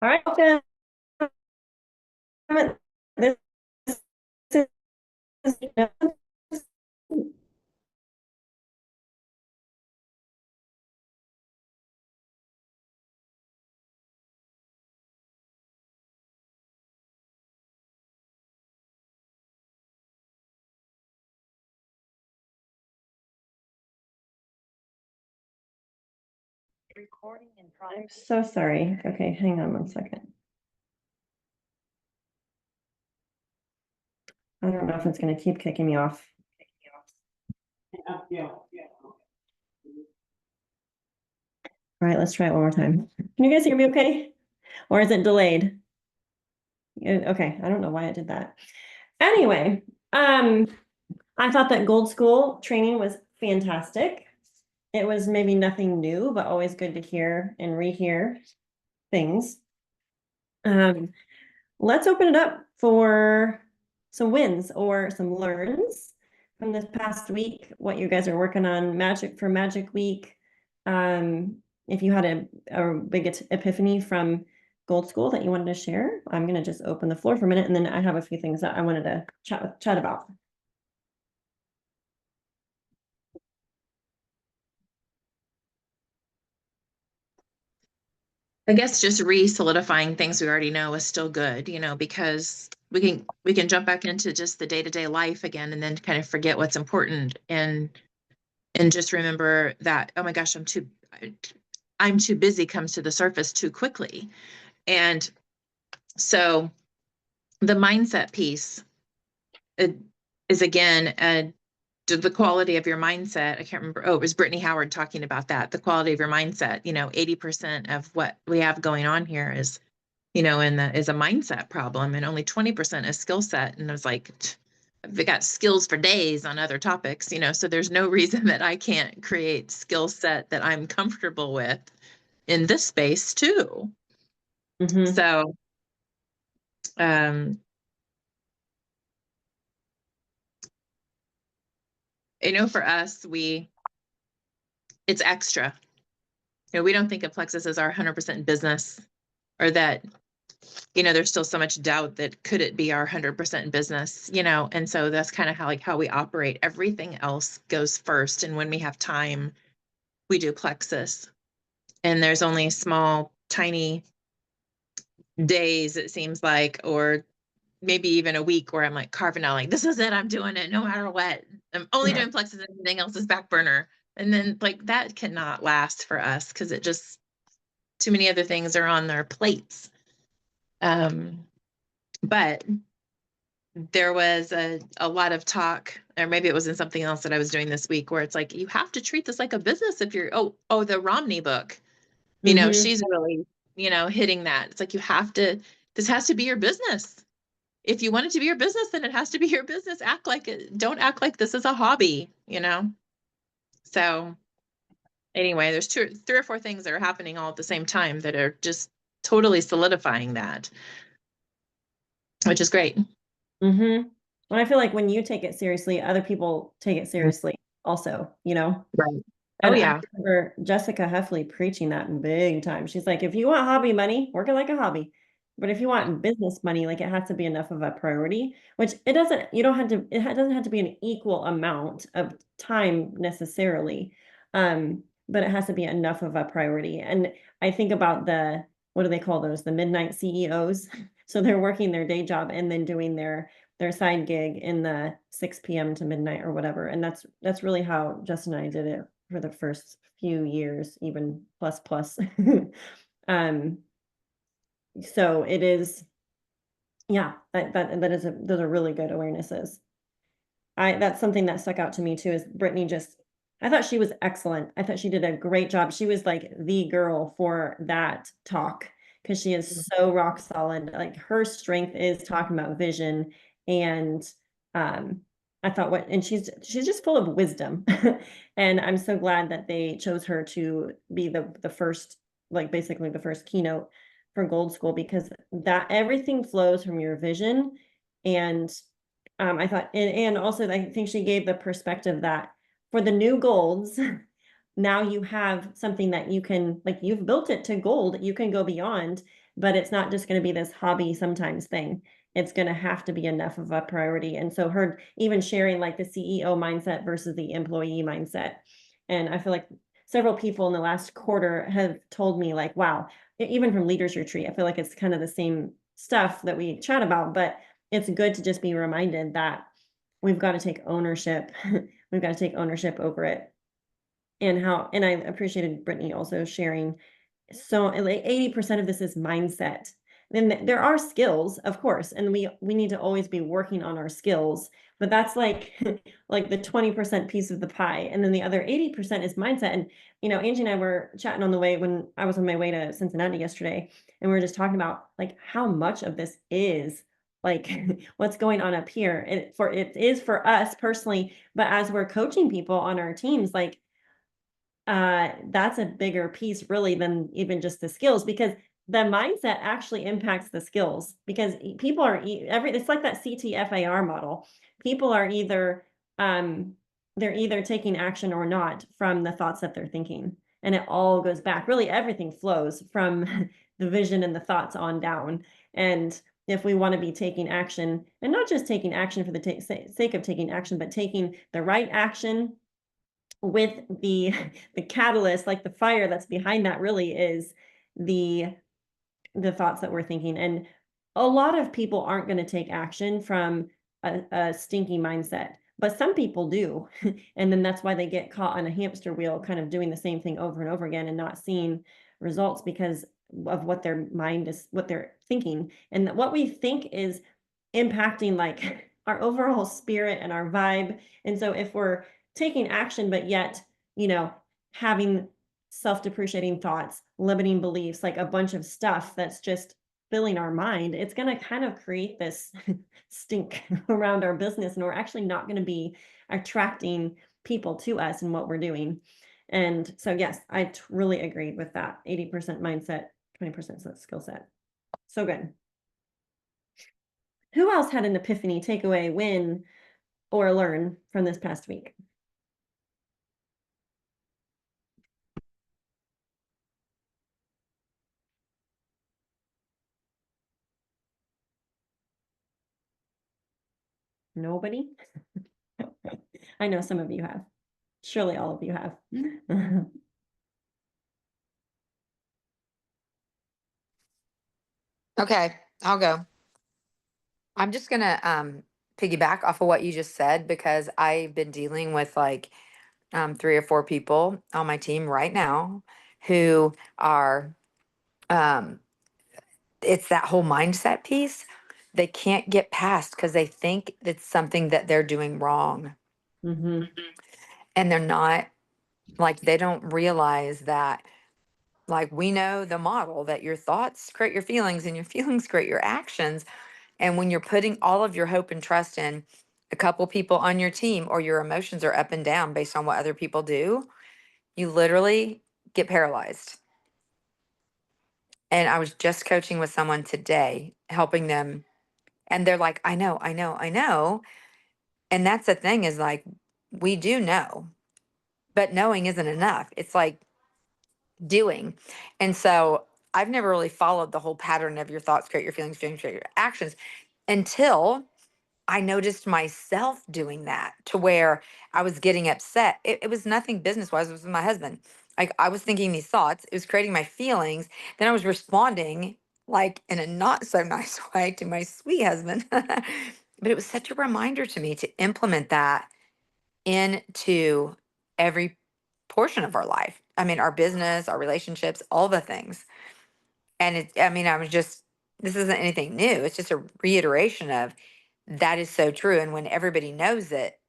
All right, welcome. This is recording in progress. I'm so sorry. Okay, hang on one second. I don't know if it's going to keep kicking me off. All right, let's try it one more time. Can you guys hear me okay? Or is it delayed? Okay, I don't know why I did that. Anyway, I thought that Gold School training was fantastic. It was maybe nothing new, but always good to hear and rehear things. Let's open it up for some wins or some learns from this past week, what you guys are working on Magic Week. If you had a big epiphany from Gold School that you wanted to share, I'm going to just open the floor for a minute, and then I have a few things that I wanted to chat about. I guess just re-solidifying things we already know is still good, because we can jump back into just the day-to-day life again and then kind of forget what's important and just remember that, oh my gosh, I'm too busy comes to the surface too quickly. And so the mindset piece is again the quality of your mindset. I can't remember. Oh, it was Brittany Howard talking about that. The quality of your mindset. 80% of what we have going on here is is a mindset problem, and only 20% is skill set. And I was like, I've got skills for days on other topics, so there's no reason that I can't create skill set that I'm comfortable with in this space too. Mm-hmm. So, for us, it's extra. We don't think of Plexus as our 100% business, or that there's still so much doubt that could it be our 100% business, and so that's kind of how we operate. Everything else goes first, and when we have time, we do Plexus. And there's only small, tiny days, it seems like, or maybe even a week, where I'm like carving out, like, this is it, I'm doing it no matter what. I'm only doing Plexus, and everything else is back burner. And then like that cannot last for us, because it just, too many other things are on their plates. But there was a lot of talk, or maybe it was in something else that I was doing this week, where it's like, you have to treat this like a business. If you're, the Romney book, she's really, hitting that. It's like, this has to be your business. If you want it to be your business, then it has to be your business. Act like it. Don't act like this is a hobby, So anyway, there's three or four things that are happening all at the same time that are just totally solidifying that, which is great. Mm-hmm. And I feel like when you take it seriously, other people take it seriously also, Right. And I Yeah. remember Jessica Heffley preaching that big time. She's like, if you want hobby money, work it like a hobby. But if you want business money, like, it has to be enough of a priority, which it doesn't, it doesn't have to be an equal amount of time necessarily. But it has to be enough of a priority. And I think about what do they call those? The midnight CEOs. So they're working their day job and then doing their side gig in the 6 p.m. to midnight or whatever. And that's really how Justin and I did it for the first few years, even plus. So it is, yeah, those are really good awarenesses. That's something that stuck out to me too, is Brittany I thought she was excellent. I thought she did a great job. She was like the girl for that talk, because she is so rock solid. Like, her strength is talking about vision. And I thought, and she's just full of wisdom. And I'm so glad that they chose her to be the first, like, basically the first keynote for Gold School, because that everything flows from your vision. And I thought, and also I think she gave the perspective that for the new golds, now you have something that you can, like, you've built it to gold, you can go beyond, but it's not just going to be this hobby sometimes thing. It's going to have to be enough of a priority. And so her even sharing like the CEO mindset versus the employee mindset. And I feel like several people in the last quarter have told me like, wow, even from leaders retreat, I feel like it's kind of the same stuff that we chat about, but it's good to just be reminded that we've got to take ownership. We've got to take ownership over it. And I appreciated Brittany also sharing. So like 80% of this is mindset. Then there are skills, of course, and we need to always be working on our skills, but that's like like the 20% piece of the pie. And then the other 80% is mindset. And Angie and I were chatting on the way when I was on my way to Cincinnati yesterday, and we were just talking about like how much of this is like what's going on up here. It is for us personally, but as we're coaching people on our teams, like that's a bigger piece really than even just the skills, because the mindset actually impacts the skills, because people are it's like that CTFAR model. People are either they're either taking action or not from the thoughts that they're thinking. And it all goes back. Really everything flows from the vision and the thoughts on down. And if we want to be taking action, and not just taking action for the sake of taking action, but taking the right action with the catalyst, like the fire that's behind that really is the the thoughts that we're thinking. And a lot of people aren't going to take action from a stinky mindset, but some people do. And then that's why they get caught on a hamster wheel, kind of doing the same thing over and over again and not seeing results because of what their mind is, what they're thinking. And what we think is impacting like our overall spirit and our vibe. And so if we're taking action, but yet, having self-depreciating thoughts, limiting beliefs, like a bunch of stuff that's just filling our mind, it's going to kind of create this stink around our business. And we're actually not going to be attracting people to us and what we're doing. And so, yes, I really agreed with that. 80% mindset, 20% skill set. So good. Who else had an epiphany, takeaway, win, or learn from this past week? Nobody? I know some of you have. Surely all of you have. Okay, I'll go. I'm just gonna piggyback off of what you just said because I've been dealing with like 3 or 4 people on my team right now who are it's that whole mindset piece. They can't get past because they think it's something that they're doing wrong. Mhm. And they're not, like, they don't realize that, like, we know the model that your thoughts create your feelings and your feelings create your actions. And when you're putting all of your hope and trust in a couple people on your team, or your emotions are up and down based on what other people do, you literally get paralyzed. And I was just coaching with someone today, helping them, and they're like, I know, I know, I know. And that's the thing, is like, we do know, but knowing isn't enough. It's like doing. And so I've never really followed the whole pattern of your thoughts create your feelings create your actions until I noticed myself doing that, to where I was getting upset. It was nothing business wise, it was with my husband. Like, I was thinking these thoughts, it was creating my feelings. Then I was responding like in a not so nice way to my sweet husband. But it was such a reminder to me to implement that into every portion of our life. I mean, our business, our relationships, all the things. And I mean, I was just, this isn't anything new. It's just a reiteration of that is so true. And when everybody knows it,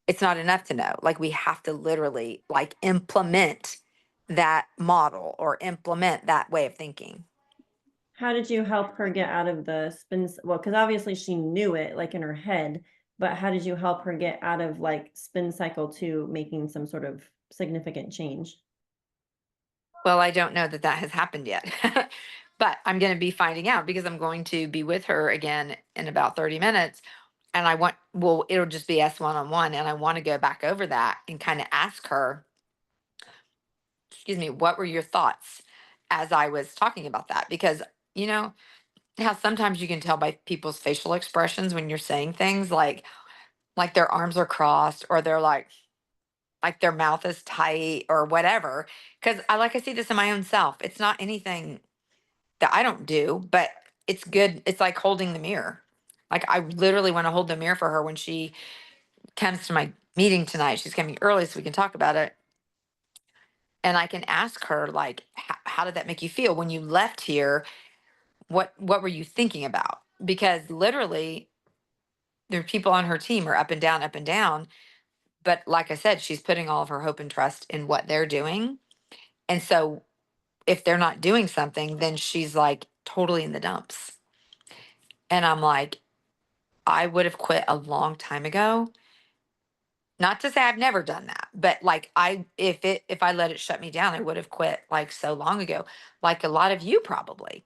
it's not enough to know. Like, we have to literally like implement that model or implement that way of thinking. How did you help her get out of the spin? Well, because obviously she knew it like in her head, but how did you help her get out of like spin cycle to making some sort of significant change? Well, I don't know that that has happened yet, but I'm going to be finding out because I'm going to be with her again in about 30 minutes. And well, it'll just be us one on one. And I want to go back over that and kind of ask her, excuse me, what were your thoughts as I was talking about that, because, you know, how sometimes you can tell by people's facial expressions when you're saying things like their arms are crossed, or they're like their mouth is tight or whatever. Cause I see this in my own self. It's not anything that I don't do, but it's good. It's like holding the mirror. Like I literally want to hold the mirror for her when she comes to my meeting tonight. She's coming early so we can talk about it. And I can ask her, like, how did that make you feel when you left here? What were you thinking about? Because literally there are people on her team are up and down, up and down. But like I said, she's putting all of her hope and trust in what they're doing. And so if they're not doing something, then she's like totally in the dumps. And I'm like, I would have quit a long time ago. Not to say I've never done that, but like if I let it shut me down, I would have quit like so long ago, like a lot of you probably.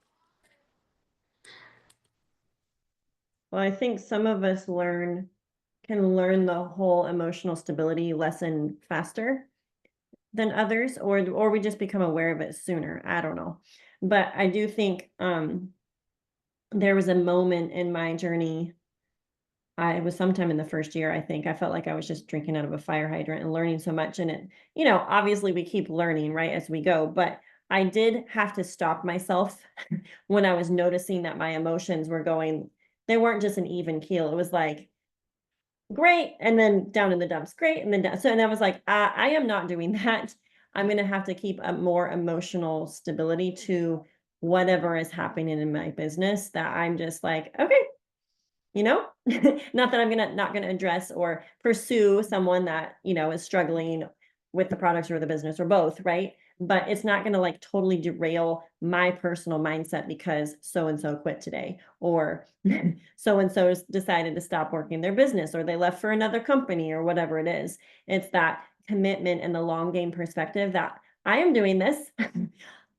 Well, I think some of us can learn the whole emotional stability lesson faster than others, or we just become aware of it sooner. I don't know. But I do think there was a moment in my journey. I was sometime in the first year, I think. I felt like I was just drinking out of a fire hydrant and learning so much. And it, obviously we keep learning, right, as we go. But I did have to stop myself when I was noticing that my emotions were going, they weren't just an even keel. It was like, great, and then down in the dumps, great, and then down. So, and I was like, I am not doing that. I'm going to have to keep a more emotional stability to whatever is happening in my business, that I'm just like, okay, not that I'm not gonna address or pursue someone that, is struggling with the products or the business or both, right? But it's not gonna like totally derail my personal mindset because so and so quit today, or so and so decided to stop working their business, or they left for another company, or whatever it is. It's that commitment and the long game perspective that I am doing this.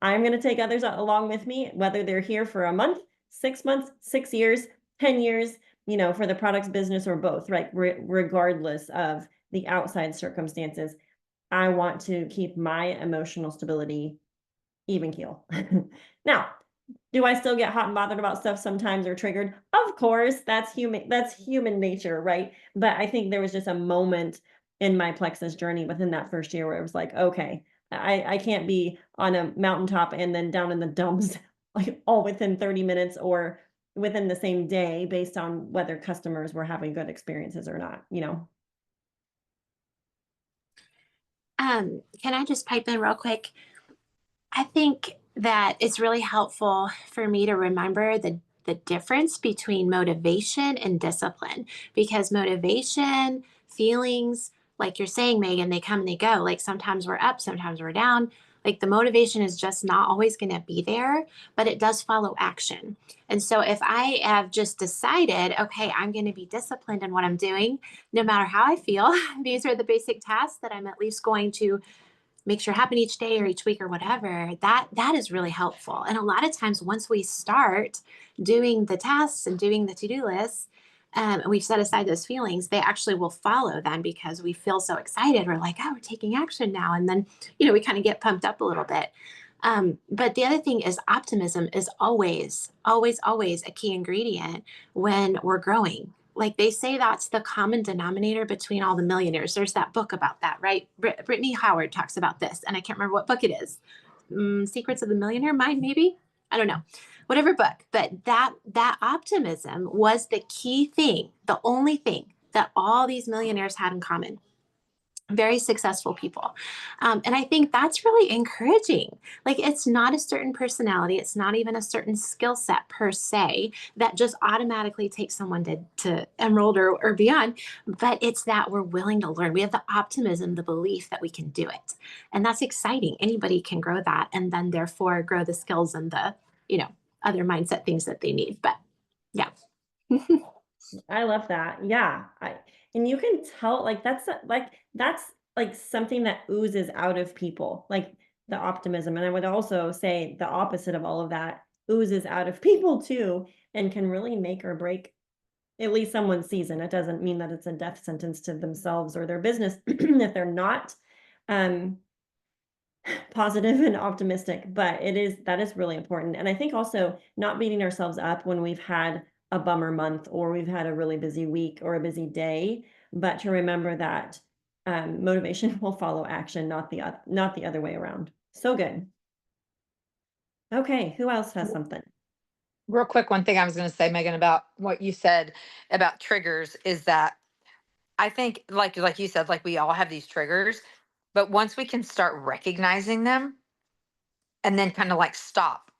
I'm gonna take others along with me, whether they're here for a month, 6 months, 6 years, 10 years, for the products business or both, right? Regardless of the outside circumstances, I want to keep my emotional stability even keel. Now, do I still get hot and bothered about stuff sometimes, or triggered? Of course, that's human nature, right? But I think there was just a moment in my Plexus journey within that first year where it was like, okay, I can't be on a mountaintop and then down in the dumps like all within 30 minutes or within the same day, based on whether customers were having good experiences or not. Can I just pipe in real quick? I think that it's really helpful for me to remember the difference between motivation and discipline, because motivation, feelings, like you're saying, Megan, they come and they go. Like sometimes we're up, sometimes we're down. Like the motivation is just not always going to be there, but it does follow action. And so if I have just decided, okay, I'm going to be disciplined in what I'm doing, no matter how I feel, these are the basic tasks that I'm at least going to make sure happen each day or each week or whatever, that is really helpful. And a lot of times once we start doing the tasks and doing the to-do lists, and we set aside those feelings, they actually will follow then, because we feel so excited. We're like, oh, we're taking action now. And then, we kind of get pumped up a little bit. But the other thing is optimism is always, always, always a key ingredient when we're growing. Like they say, that's the common denominator between all the millionaires. There's that book about that, right? Brittany Howard talks about this, and I can't remember what book it is. Secrets of the Millionaire Mind, maybe? I don't know. Whatever book, but that optimism was the key thing, the only thing that all these millionaires had in common. Very successful people. And I think that's really encouraging. Like it's not a certain personality, it's not even a certain skill set per se that just automatically takes someone to emerald or beyond, but it's that we're willing to learn. We have the optimism, the belief that we can do it. And that's exciting. Anybody can grow that and then therefore grow the skills and the, other mindset things that they need. But yeah. I love that. Yeah. And you can tell, like, that's like something that oozes out of people, like the optimism. And I would also say the opposite of all of that oozes out of people too, and can really make or break at least someone's season. It doesn't mean that it's a death sentence to themselves or their business if they're not. Um, positive and optimistic, but that is really important. And I think also not beating ourselves up when we've had a bummer month or we've had a really busy week or a busy day, but to remember that motivation will follow action, not the other way around. So good. Okay, who else has something? Real quick, one thing I was going to say, Megan, about what you said about triggers is that I think, like you said, like we all have these triggers, but once we can start recognizing them and then kind of like stop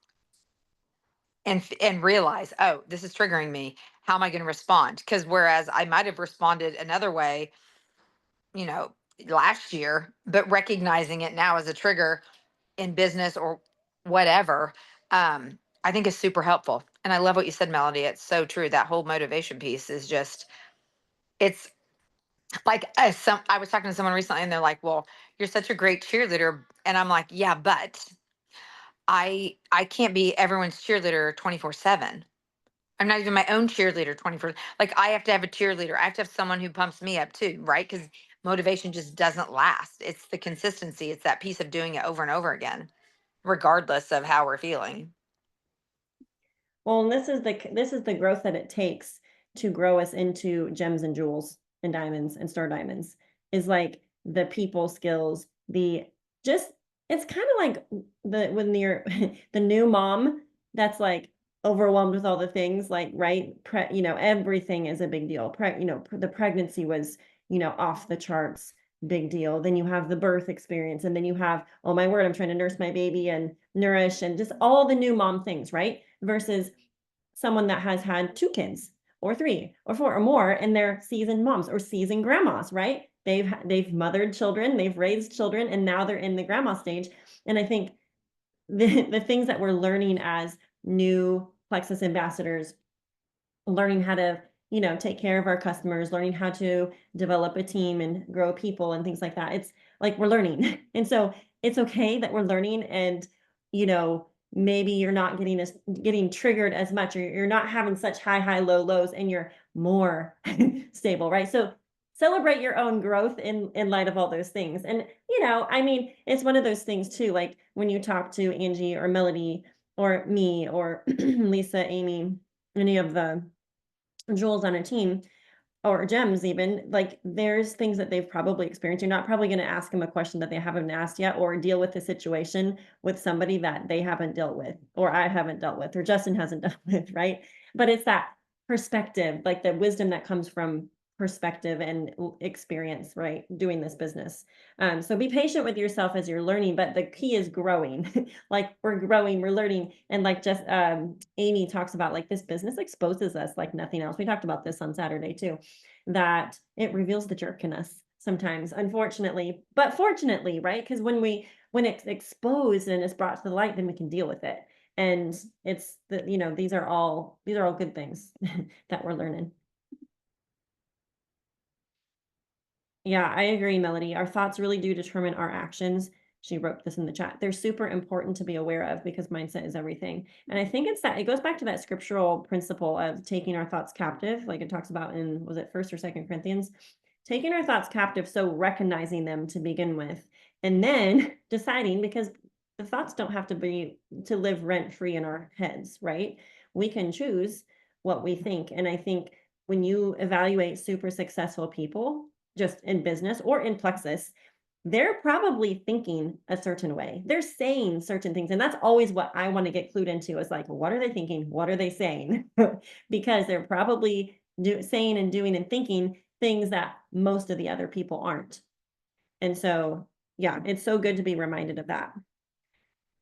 and realize, oh, this is triggering me. How am I going to respond? Because whereas I might have responded another way, you know, last year, but recognizing it now as a trigger in business or whatever, I think is super helpful. And I love what you said, Melody. It's so true. That whole motivation piece is just, it's like I was talking to someone recently and they're like, well, you're such a great cheerleader. And I'm like, yeah, but I can't be everyone's cheerleader 24/7. I'm not even my own cheerleader 24. Like I have to have a cheerleader. I have to have someone who pumps me up too, right? Because motivation just doesn't last. It's the consistency. It's that piece of doing it over and over again, regardless of how we're feeling. Well, and this is the growth that it takes to grow us into gems and jewels and diamonds and star diamonds is like the people skills, the just it's kind of like the when you're the new mom that's like overwhelmed with all the things like right everything is a big deal. The pregnancy was off the charts big deal. Then you have the birth experience and then you have oh my word I'm trying to nurse my baby and nourish and just all the new mom things, right? Versus someone that has had 2 kids or 3 or 4 or more and they're seasoned moms or seasoned grandmas, right? They've mothered children, they've raised children, and now they're in the grandma stage. And I think the things that we're learning as new Plexus ambassadors, learning how to take care of our customers, learning how to develop a team and grow people and things like that, it's like we're learning. And so it's okay that we're learning and maybe you're not getting triggered as much or you're not having such high lows and you're more stable, right? So celebrate your own growth in light of all those things. And I mean it's one of those things too, like when you talk to Angie or Melody or me or Lisa, Amy, any of the jewels on a team or gems, even like there's things that they've probably experienced. You're not probably going to ask them a question that they haven't asked yet or deal with a situation with somebody that they haven't dealt with or I haven't dealt with or Justin hasn't dealt with, right? But it's that perspective, like the wisdom that comes from perspective and experience, right? Doing this business. So be patient with yourself as you're learning, but the key is growing. Like we're growing, we're learning. And like just Amy talks about, like this business exposes us like nothing else. We talked about this on Saturday too, that it reveals the jerk in us sometimes, unfortunately, but fortunately, right? Because when it's exposed and it's brought to the light, then we can deal with it. And it's these are all good things that we're learning. Yeah, I agree, Melody. Our thoughts really do determine our actions. She wrote this in the chat. They're super important to be aware of because mindset is everything. And I think it goes back to that scriptural principle of taking our thoughts captive, like it talks about in, was it 1st or 2nd Corinthians? Taking our thoughts captive, so recognizing them to begin with, and then deciding, because the thoughts don't have to live rent free in our heads, right? We can choose what we think. And I think when you evaluate super successful people, just in business or in Plexus, they're probably thinking a certain way. They're saying certain things. And that's always what I want to get clued into is like, what are they thinking? What are they saying? Because they're probably saying and doing and thinking things that most of the other people aren't. And so, yeah, it's so good to be reminded of that.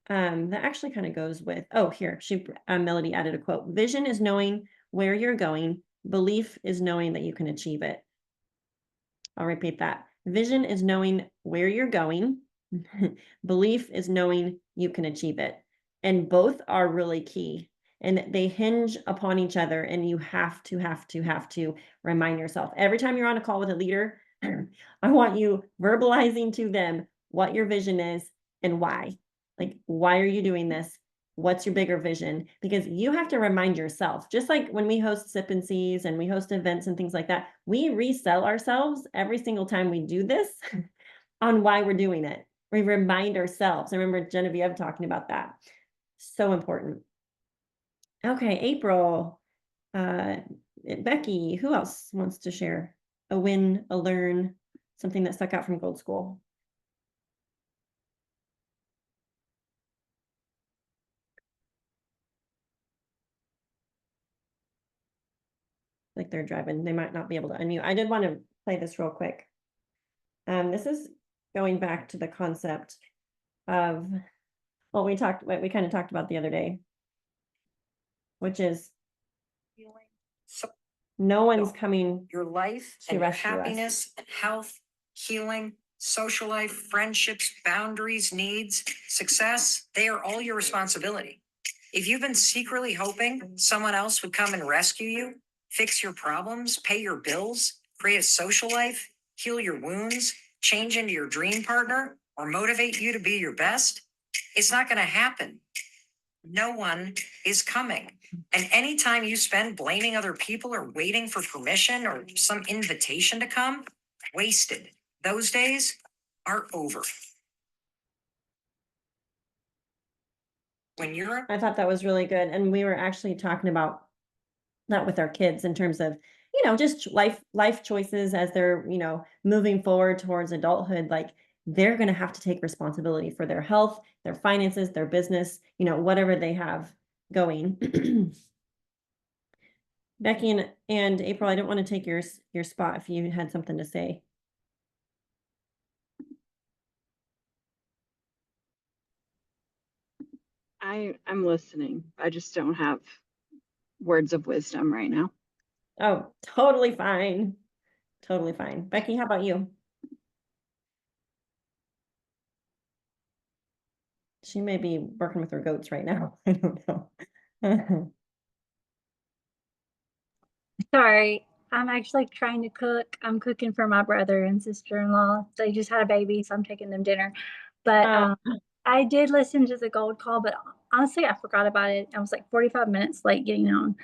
That actually kind of goes with, here, Melody added a quote. Vision is knowing where you're going. Belief is knowing that you can achieve it. I'll repeat that. Vision is knowing where you're going. Belief is knowing you can achieve it. And both are really key. And they hinge upon each other. And you have to remind yourself. Every time you're on a call with a leader, I want you verbalizing to them what your vision is and why. Like, why are you doing this? What's your bigger vision? Because you have to remind yourself, just like when we host Sip and Seas and we host events and things like that, we resell ourselves every single time we do this on why we're doing it. we remind ourselves. I remember Genevieve talking about that. So important. Okay, April, Becky, who else wants to share a win, a learn, something that stuck out from Gold School? Like they're driving, they might not be able to unmute. I did want to play this real quick. This is going back to the concept of, well, we kind of talked about the other day, which is So no one's coming your life to and your rescue us. happiness and health, healing, social life, friendships, boundaries, needs, success, they are all your responsibility. If you've been secretly hoping someone else would come and rescue you, fix your problems, pay your bills, create a social life, heal your wounds, change into your dream partner, or motivate you to be your best, it's not going to happen. No one is coming. And anytime you spend blaming other people or waiting for permission or some invitation to come, wasted. Those days are over. When you're I thought that was really good. And we were actually talking about that with our kids in terms of, just life choices as they're, moving forward towards adulthood. Like they're going to have to take responsibility for their health, their finances, their business, whatever they have going. Becky and April, I didn't want to take your spot if you had something to say. I'm listening. I just don't have words of wisdom right now. Oh, totally fine. Totally fine. Becky, how about you? She may be working with her goats right now. I don't know. Sorry, I'm actually trying to cook. I'm cooking for my brother and sister-in-law. They just had a baby, so I'm taking them dinner. But I did listen to the gold call, but honestly, I forgot about it. I was like 45 minutes late getting on.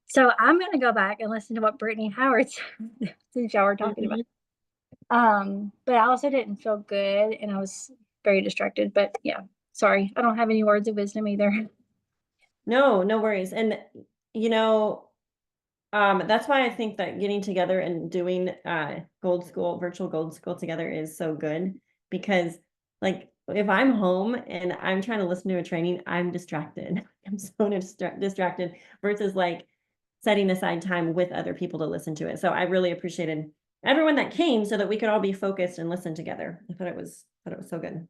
So I'm gonna go back and listen to what Brittany Howard said, since y'all were talking about. But I also didn't feel good and I was very distracted. But yeah, sorry. I don't have any words of wisdom either. No, no worries. And that's why I think that getting together and doing virtual Gold School together is so good, because like if I'm home and I'm trying to listen to a training, I'm distracted. I'm so distracted versus like setting aside time with other people to listen to it. So I really appreciated everyone that came so that we could all be focused and listen together. I thought it was so good.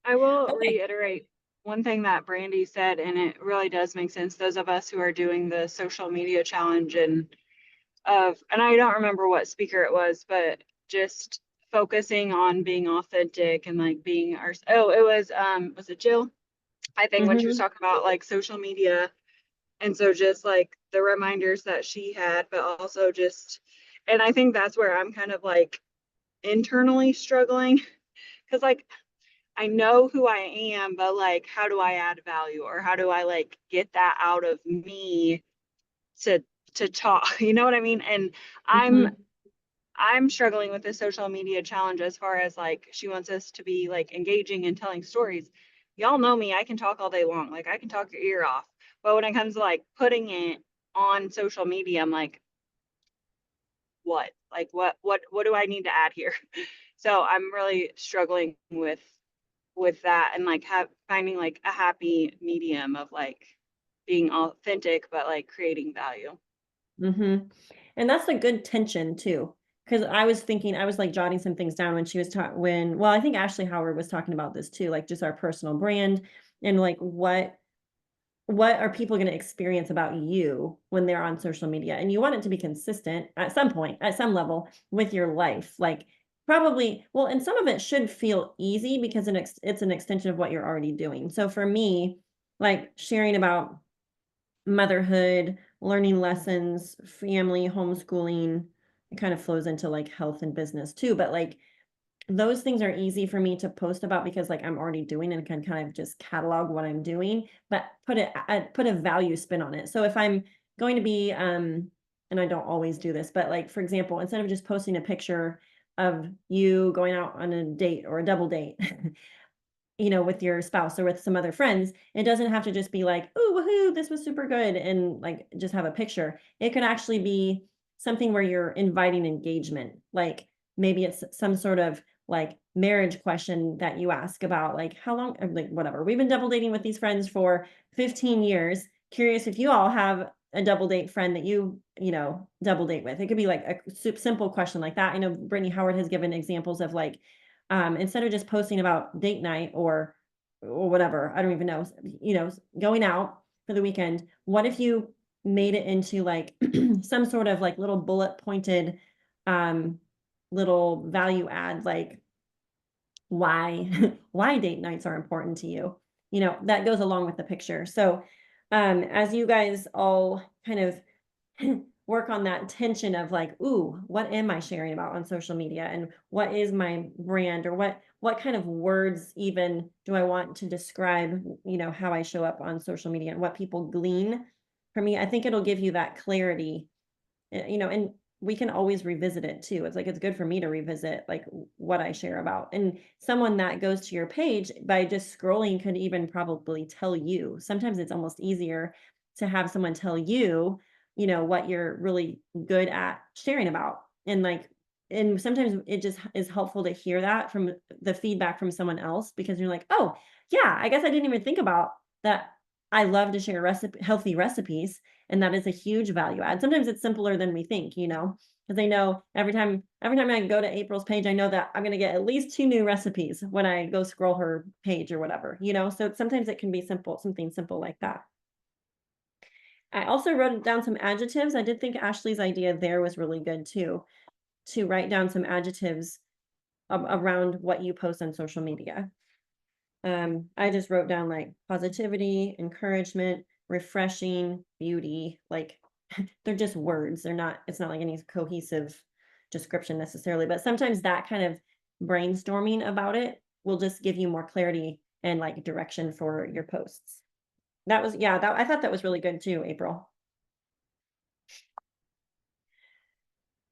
I will Okay. reiterate one thing that Brandy said, and it really does make sense. Those of us who are doing the social media challenge and I don't remember what speaker it was, but just focusing on being authentic and like being it was it Jill? I think when she was talking about like social media. And so just like the reminders that she had, but also and I think that's where I'm kind of like internally struggling, because like I know who I am, but like how do I add value, or how do I like get that out of me to talk, you know what I mean? And I'm struggling with the social media challenge as far as like she wants us to be like engaging and telling stories. Y'all know me, I can talk all day long, like I can talk your ear off. But when it comes to like putting it on social media, I'm like, what? Like what do I need to add here? So I'm really struggling with that, and like finding like a happy medium of like being authentic but like creating value. And that's a good tension too. Because I was like jotting some things down when she was well, I think Ashley Howard was talking about this too, like just our personal brand and like what are people going to experience about you when they're on social media? And you want it to be consistent at some point, at some level with your life. Like probably, well, and some of it should feel easy because it's an extension of what you're already doing. So for me, like sharing about motherhood, learning lessons, family, homeschooling, it kind of flows into like health and business too. But like those things are easy for me to post about because like I'm already doing and can kind of just catalog what I'm doing, but put a value spin on it. So if I'm going to be, and I don't always do this, but like, for example, instead of just posting a picture of you going out on a date or a double date, you know, with your spouse or with some other friends. It doesn't have to just be like, "Ooh, woohoo, this was super good," and like just have a picture. It could actually be something where you're inviting engagement. Like maybe it's some sort of like marriage question that you ask about, like how long, or like whatever. We've been double dating with these friends for 15 years. Curious if you all have a double date friend that you know, double date with. It could be like a simple question like that. I know Brittany Howard has given examples of like, instead of just posting about date night or whatever, I don't even know, you know, going out for the weekend, what if you made it into like some sort of like little bullet pointed little value add, like why why date nights are important to you, you know, that goes along with the picture. So as you guys all kind of work on that tension of like, ooh, what am I sharing about on social media, and what is my brand, or what kind of words even do I want to describe, you know, how I show up on social media and what people glean from me. I think it'll give you that clarity, you know, and we can always revisit it too. It's like it's good for me to revisit like what I share about. And someone that goes to your page by just scrolling could even probably tell you. Sometimes it's almost easier to have someone tell you, you know, what you're really good at sharing about. And like, and sometimes it just is helpful to hear that from the feedback from someone else, because you're like, oh, yeah, I guess I didn't even think about that. I love to share healthy recipes, and that is a huge value add. Sometimes it's simpler than we think, you know, because I know every time I go to April's page, I know that I'm going to get at least 2 new recipes when I go scroll her page or whatever, you know. So sometimes it can be simple, something simple like that. I also wrote down some adjectives. I did think Ashley's idea there was really good too, to write down some adjectives around what you post on social media. I just wrote down like positivity, encouragement, refreshing, beauty, like they're just words. It's not like any cohesive description necessarily, but sometimes that kind of brainstorming about it will just give you more clarity and like direction for your posts. That was, yeah, I thought that was really good too, April.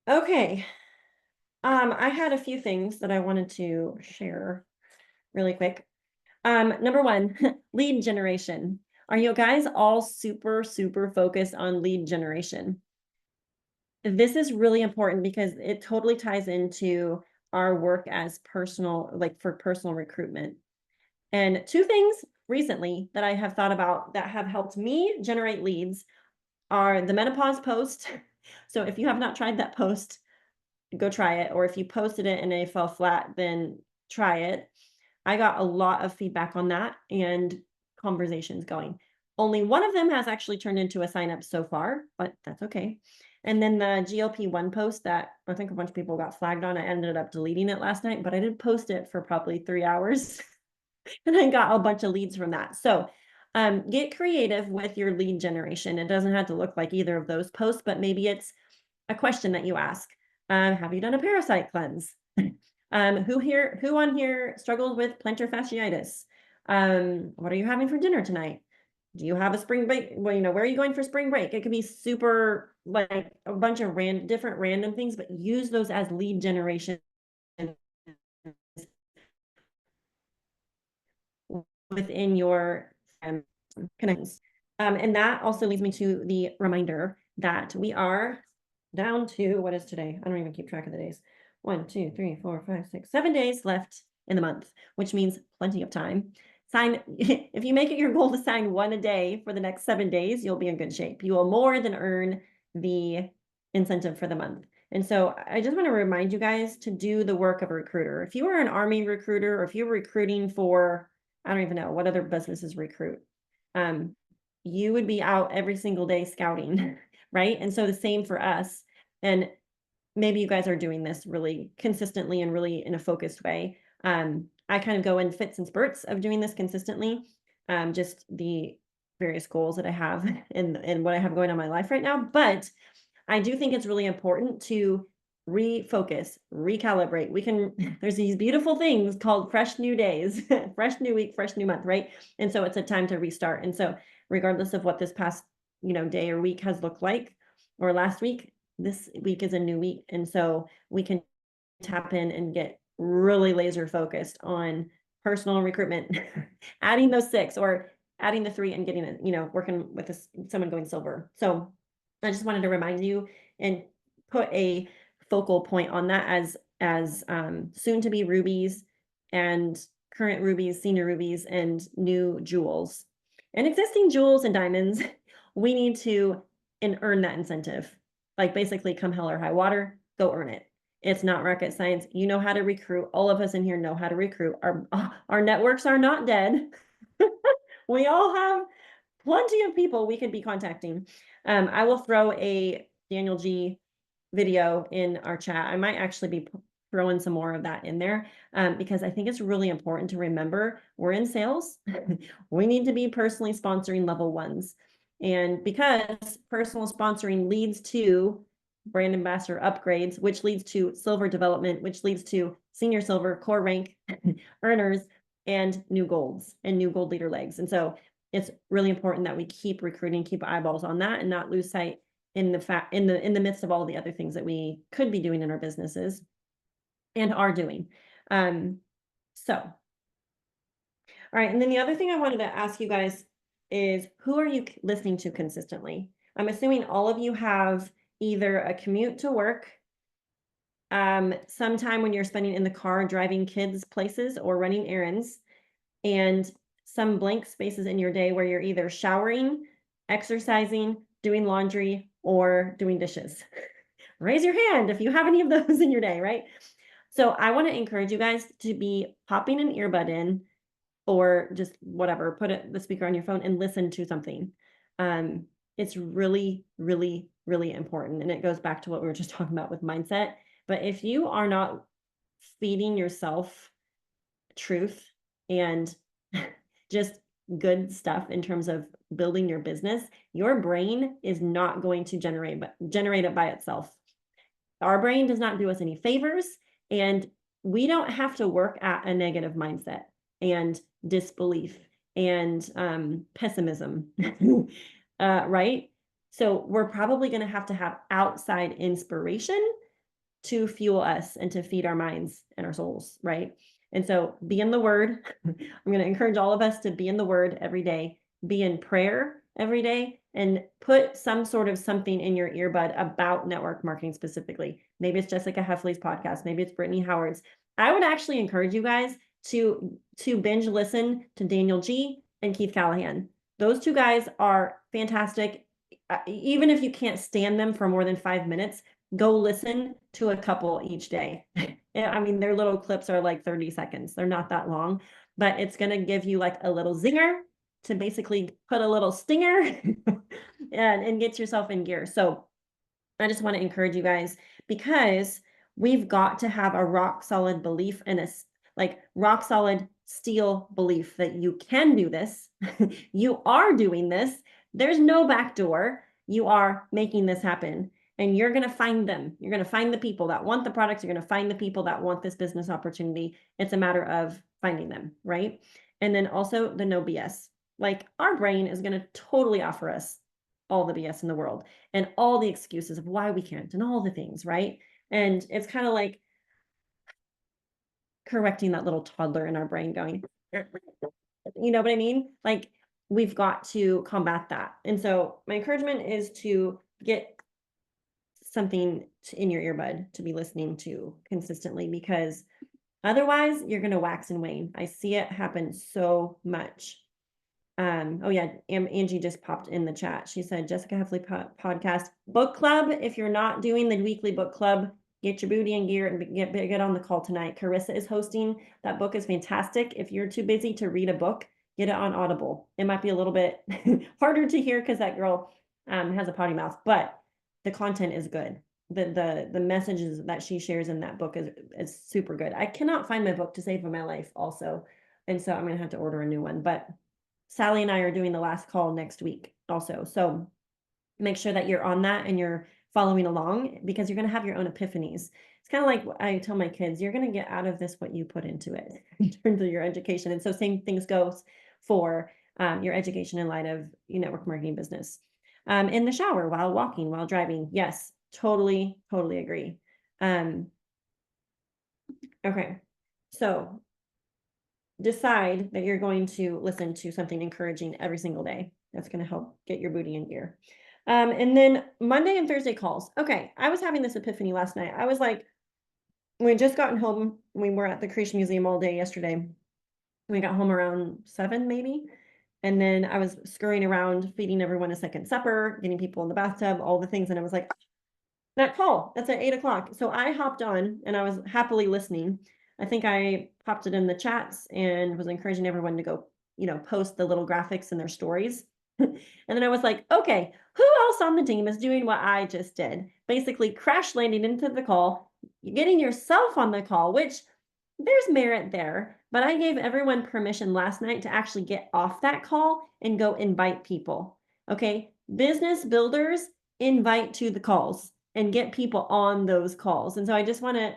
Okay. I had a few things that I wanted to share really quick. Number one, lead generation. Are you guys all super focused on lead generation? This is really important because it totally ties into our work as personal, like for personal recruitment. And 2 things recently that I have thought about that have helped me generate leads are the menopause post. So if you have not tried that post, go try it. Or if you posted it and it fell flat, then try it. I got a lot of feedback on that and conversations going. Only one of them has actually turned into a sign up so far, but that's okay. And then the GLP-1 post that I think a bunch of people got flagged on, I ended up deleting it last night, but I did post it for probably 3 hours and I got a bunch of leads from that. So get creative with your lead generation. It doesn't have to look like either of those posts, but maybe it's a question that you ask. Have you done a parasite cleanse? Who on here struggles with plantar fasciitis? What are you having for dinner tonight? Do you have a spring break? Well, you know, where are you going for spring break? It could be super like a bunch of different random things, but use those as lead generation within your connections. And that also leads me to the reminder that we are down to, what is today? I don't even keep track of the days. 1, 2, 3, 4, 5, 6, 7 days left in the month, which means plenty of time. If you make it your goal to sign 1 a day for the next 7 days, you'll be in good shape. You will more than earn the incentive for the month. And so I just want to remind you guys to do the work of a recruiter. If you are an Army recruiter, or if you're recruiting for, I don't even know what other businesses recruit, you would be out every single day scouting, right? And so the same for us. And maybe you guys are doing this really consistently and really in a focused way. I kind of go in fits and spurts of doing this consistently. Just the various goals that I have and what I have going on in my life right now. But I do think it's really important to refocus, recalibrate. There's these beautiful things called fresh new days, fresh new week, fresh new month, right? And so it's a time to restart. And so regardless of what this past, day or week has looked like, or last week, this week is a new week. And so we can tap in and get really laser focused on personal recruitment, adding those 6 or adding the 3 and getting it, working with someone going silver. So I just wanted to remind you and put a focal point on that as soon to be rubies and current rubies, senior rubies, and new jewels and existing jewels and diamonds. We need to earn that incentive. Like basically come hell or high water, go earn it. It's not rocket science. You know how to recruit. All of us in here know how to recruit. Our networks are not dead. We all have plenty of people we could be contacting. I will throw a Daniel G video in our chat. I might actually be throwing some more of that in there because I think it's really important to remember we're in sales. We need to be personally sponsoring level 1s. And because personal sponsoring leads to brand ambassador upgrades, which leads to silver development, which leads to senior silver, core rank earners, and new golds and new gold leader legs. And so it's really important that we keep recruiting, keep eyeballs on that, and not lose sight in the midst of all the other things that we could be doing in our businesses and are doing. So, all right. And then the other thing I wanted to ask you guys is, who are you listening to consistently? I'm assuming all of you have either a commute to work, sometime when you're spending in the car driving kids places or running errands, and some blank spaces in your day where you're either showering, exercising, doing laundry, or doing dishes. Raise your hand if you have any of those in your day, right? So I want to encourage you guys to be popping an earbud in or just whatever, put the speaker on your phone and listen to something. It's really, really, really important. And it goes back to what we were just talking about with mindset. But if you are not feeding yourself truth and just good stuff in terms of building your business, your brain is not going to generate it by itself. Our brain does not do us any favors, and we don't have to work at a negative mindset and disbelief and pessimism, right? So we're probably going to have outside inspiration to fuel us and to feed our minds and our souls, right? And so be in the word. I'm going to encourage all of us to be in the word every day, be in prayer every day, and put some sort of something in your earbud about network marketing specifically. Maybe it's Jessica Heffley's podcast. Maybe it's Brittany Howard's. I would actually encourage you guys to binge listen to Daniel G and Keith Callahan. Those 2 guys are fantastic. Even if you can't stand them for more than 5 minutes, go listen to a couple each day. I mean, their little clips are like 30 seconds. They're not that long, but it's going to give you like a little zinger to basically put a little stinger and get yourself in gear. So I just want to encourage you guys, because we've got to have a rock solid belief and a like rock solid steel belief that you can do this. You are doing this. There's no back door. You are making this happen. And you're going to find them. You're going to find the people that want the products. You're going to find the people that want this business opportunity. It's a matter of finding them, right? And then also the no BS. Like our brain is going to totally offer us all the BS in the world and all the excuses of why we can't and all the things, right? And it's kind of like correcting that little toddler in our brain going, you know what I mean? Like we've got to combat that. And so my encouragement is to get something in your earbud to be listening to consistently, because otherwise you're going to wax and wane. I see it happen so much. Oh yeah, Angie just popped in the chat. She said, Jessica Heffley podcast book club. If you're not doing the weekly book club, get your booty and gear and get on the call tonight. Carissa is hosting. That book is fantastic. If you're too busy to read a book, get it on Audible. It might be a little bit harder to hear because that girl has a potty mouth, but the content is good. The messages that she shares in that book is super good. I cannot find my book to save my life also. And so I'm going to have to order a new one, but Sally and I are doing the last call next week also. So make sure that you're on that and you're following along, because you're going to have your own epiphanies. It's kind of like what I tell my kids, you're going to get out of this what you put into it in terms of your education. And so same things goes for your education in light of your network marketing business. In the shower, while walking, while driving. Yes, totally agree. Okay, so decide that you're going to listen to something encouraging every single day. That's going to help get your booty in gear. And then Monday and Thursday calls. Okay, I was having this epiphany last night. I was like, we had just gotten home. We were at the Creation Museum all day yesterday. We got home around 7, maybe. And then I was scurrying around, feeding everyone a second supper, getting people in the bathtub, all the things. And I was like, that call, that's at 8 o'clock. So I hopped on and I was happily listening. I think I popped it in the chats and was encouraging everyone to go, post the little graphics in their stories. And then I was like, okay, who else on the team is doing what I just did? Basically crash landing into the call, getting yourself on the call, which there's merit there. But I gave everyone permission last night to actually get off that call and go invite people. Okay. Business builders invite to the calls and get people on those calls. And so I just want to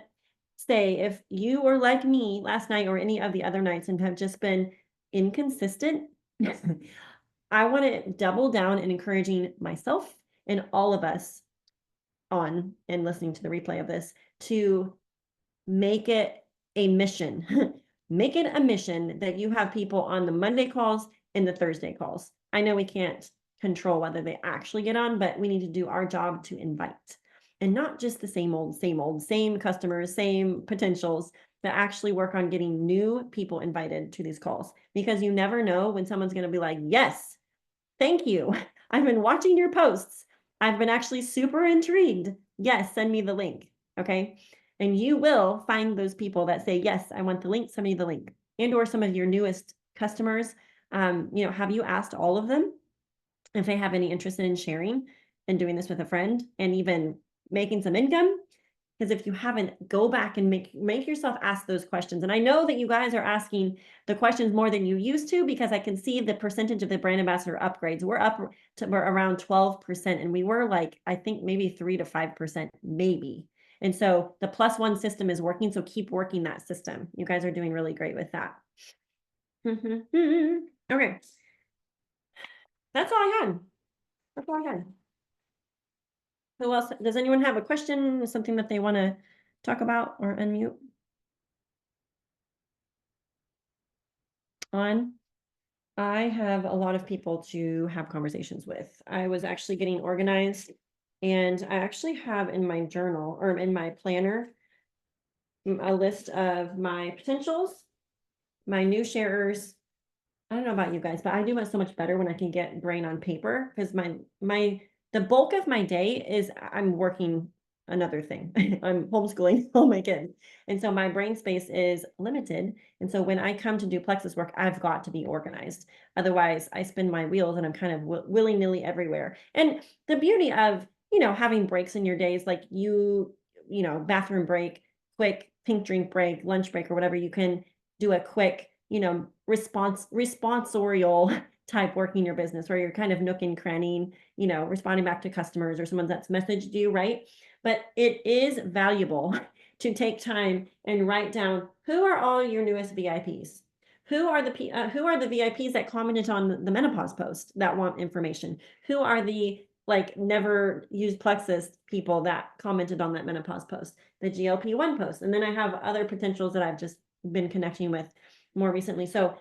say, if you were like me last night or any of the other nights and have just been inconsistent, I want to double down in encouraging myself and all of us on and listening to the replay of this to make it a mission. Make it a mission that you have people on the Monday calls and the Thursday calls. I know we can't control whether they actually get on, but we need to do our job to invite. And not just the same customers, same potentials, that actually work on getting new people invited to these calls. Because you never know when someone's going to be like, yes, thank you. I've been watching your posts. I've been actually super intrigued. Yes, send me the link. Okay. And you will find those people that say, yes, I want the link, send me the link. And or some of your newest customers, have you asked all of them if they have any interest in sharing and doing this with a friend and even making some income? Because if you haven't, go back and make yourself ask those questions. And I know that you guys are asking the questions more than you used to, because I can see the percentage of the brand ambassador upgrades. We're around 12%. And we were like, I think maybe 3 to 5%, maybe. And so the +1 system is working. So keep working that system. You guys are doing really great with that. Okay. That's all I had. That's all I had. Who else? Does anyone have a question? Something that they want to talk about or unmute? I have a lot of people to have conversations with. I was actually getting organized, and I actually have in my journal or in my planner a list of my potentials, my new sharers. I don't know about you guys, but I do it so much better when I can get brain on paper, because the bulk of my day is I'm working another thing. I'm homeschooling all my kids. And so my brain space is limited. And so when I come to do Plexus work, I've got to be organized. Otherwise I spin my wheels and I'm kind of willy-nilly everywhere. And the beauty of, having breaks in your days, like bathroom break, quick pink drink break, lunch break, or whatever, you can do a quick, responsorial type working your business, where you're kind of nook and crannying, responding back to customers or someone that's messaged you, right? But it is valuable to take time and write down, who are all your newest VIPs? Who are the VIPs that commented on the menopause post that want information? Who are the never used Plexus people that commented on that menopause post, the GLP-1 post? And then I have other potentials that I've just been connecting with more recently. So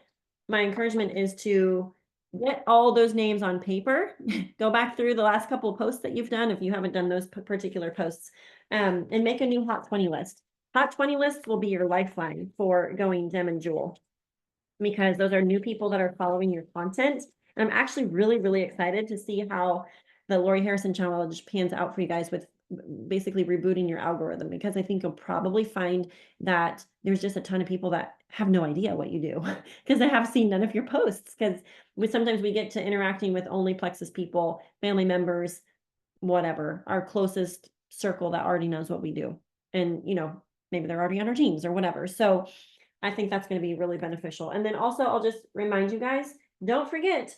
my encouragement is to get all those names on paper, go back through the last couple of posts that you've done, if you haven't done those particular posts, and make a new Hot 20 list. Hot 20 lists will be your lifeline for going Gem and Jewel, because those are new people that are following your content. And I'm actually really, really excited to see how the Lori Harrison challenge pans out for you guys with basically rebooting your algorithm, because I think you'll probably find that there's just a ton of people that have no idea what you do because they have seen none of your posts, because sometimes we get to interacting with only Plexus people, family members, whatever, our closest circle that already knows what we do. And, maybe they're already on our teams or whatever. So I think that's going to be really beneficial. And then also, I'll just remind you guys, don't forget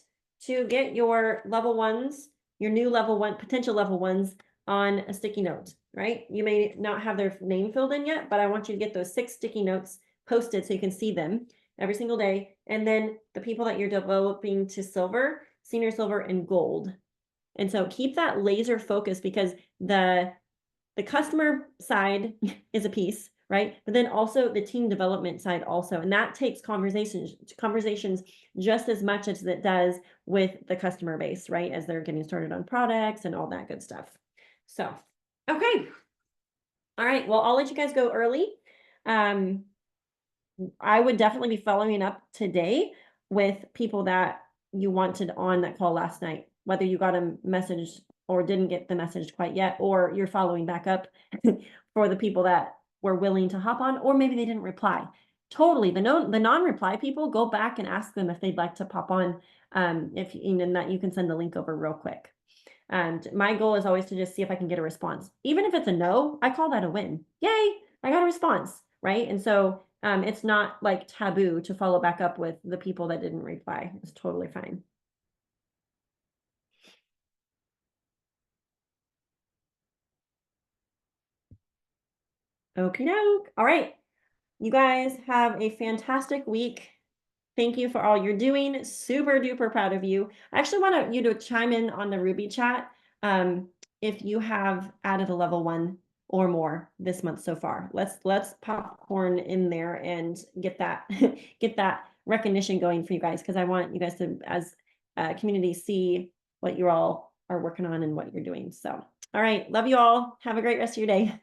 to get your level ones, your new level one, potential level ones on a sticky note, right? You may not have their name filled in yet, but I want you to get those 6 sticky notes posted so you can see them every single day. And then the people that you're developing to silver, senior silver, and gold. And so keep that laser focus, because the customer side is a piece, right? But then also the team development side also, and that takes conversations just as much as it does with the customer base, right? As they're getting started on products and all that good stuff. So, okay. All right, well, I'll let you guys go early. I would definitely be following up today with people that you wanted on that call last night, whether you got a message or didn't get the message quite yet, or you're following back up for the people that were willing to hop on, or maybe they didn't reply. Totally, the non-reply people, go back and ask them if they'd like to pop on. If and that you can send the link over real quick. And my goal is always to just see if I can get a response. Even if it's a no, I call that a win. Yay, I got a response, right? And so it's not like taboo to follow back up with the people that didn't reply. It's totally fine. Okie doke. All right. You guys have a fantastic week. Thank you for all you're doing. Super duper proud of you. I actually want you to chime in on the Ruby chat if you have added a level 1 or more this month so far. Let's popcorn in there and get that get that recognition going for you guys, because I want you guys to, as a community, see what you all are working on and what you're doing. So, all right, love you all. Have a great rest of your day.